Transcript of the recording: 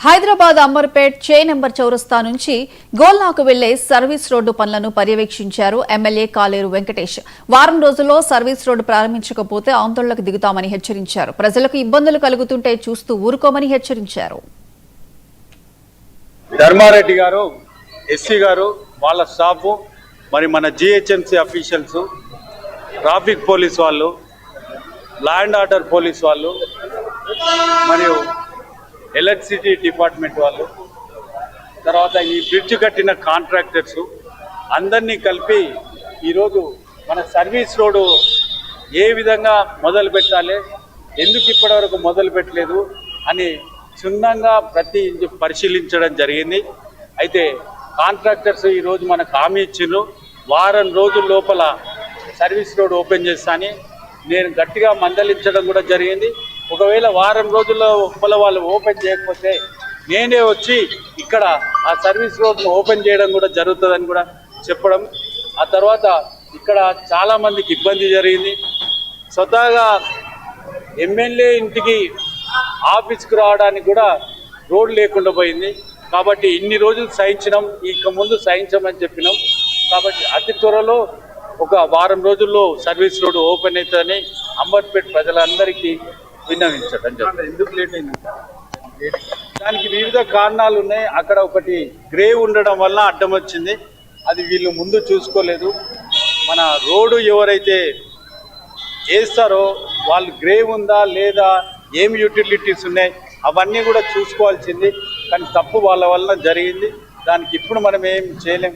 హైదరాబాద్ అంబర్పేట్ చే నెంబర్ చౌరస్తా నుంచి గోల్నాకు వెళ్లే సర్వీస్ రోడ్డు పనులను పర్యవేక్షించారు ఎమ్మెల్యే కాలేరు వెంకటేష్. వారం రోజుల్లో సర్వీస్ రోడ్డు ప్రారంభించకపోతే ఆందోళనకు దిగుతామని హెచ్చరించారు. ప్రజలకు ఇబ్బందులు కలుగుతుంటే చూస్తూ ఊరుకోమని హెచ్చరించారు. ధర్మారెడ్డి గారు, ఎస్సీ గారు, వాళ్ళ స్టాఫ్, మరి మన జిహెచ్ఎంసీ అఫీషియల్స్, ట్రాఫిక్ పోలీస్ వాళ్ళు, లా అండ్ ఆర్డర్ పోలీస్ వాళ్ళు, మరియు ఎలక్ట్రిసిటీ డిపార్ట్మెంట్ వాళ్ళు, తర్వాత ఈ బ్రిడ్జ్ కట్టిన కాంట్రాక్టర్స్ అందరినీ కలిపి ఈరోజు మన సర్వీస్ రోడ్డు ఏ విధంగా మొదలు పెట్టాలి, ఎందుకు ఇప్పటివరకు మొదలు పెట్టలేదు అని క్షుణ్ణంగా ప్రతి పరిశీలించడం జరిగింది. అయితే కాంట్రాక్టర్స్ ఈరోజు మనకు హామీ ఇచ్చిండ్రు, వారం రోజుల లోపల సర్వీస్ రోడ్ ఓపెన్ చేస్తానని. నేను గట్టిగా మందలించడం కూడా జరిగింది. ఒకవేళ వారం రోజుల్లో లోపల వాళ్ళు ఓపెన్ చేయకపోతే నేనే వచ్చి ఇక్కడ ఆ సర్వీస్ రోడ్ను ఓపెన్ చేయడం కూడా జరుగుతుందని కూడా చెప్పడం. ఆ తర్వాత ఇక్కడ చాలామందికి ఇబ్బంది జరిగింది. స్వతహాగా ఎమ్మెల్యే ఇంటికి ఆఫీస్కి రావడానికి కూడా రోడ్ లేకుండా పోయింది. కాబట్టి ఇన్ని రోజులు సహించినాం, ఇక ముందు సహించమని చెప్పినాం. కాబట్టి అతి త్వరలో ఒక వారం రోజుల్లో సర్వీస్ రోడ్డు ఓపెన్ అవుతుందని అంబర్పేట ప్రజలందరికీ విన్నవించడం జరిగింది. ఎందుకు లేట్ అయింది? దానికి వివిధ కారణాలు ఉన్నాయి. అక్కడ ఒకటి గ్రేవ్ ఉండడం వల్ల అడ్డం వచ్చింది, అది వీళ్ళు ముందు చూసుకోలేదు. మన రోడ్డు ఎవరైతే వేస్తారో వాళ్ళు గ్రేవ్ ఉందా లేదా, ఏం యూటిలిటీస్ ఉన్నాయి అవన్నీ కూడా చూసుకోవాల్సింది. కానీ తప్పు వాళ్ళ వల్ల జరిగింది. దానికి ఇప్పుడు మనం ఏం చేయలేం.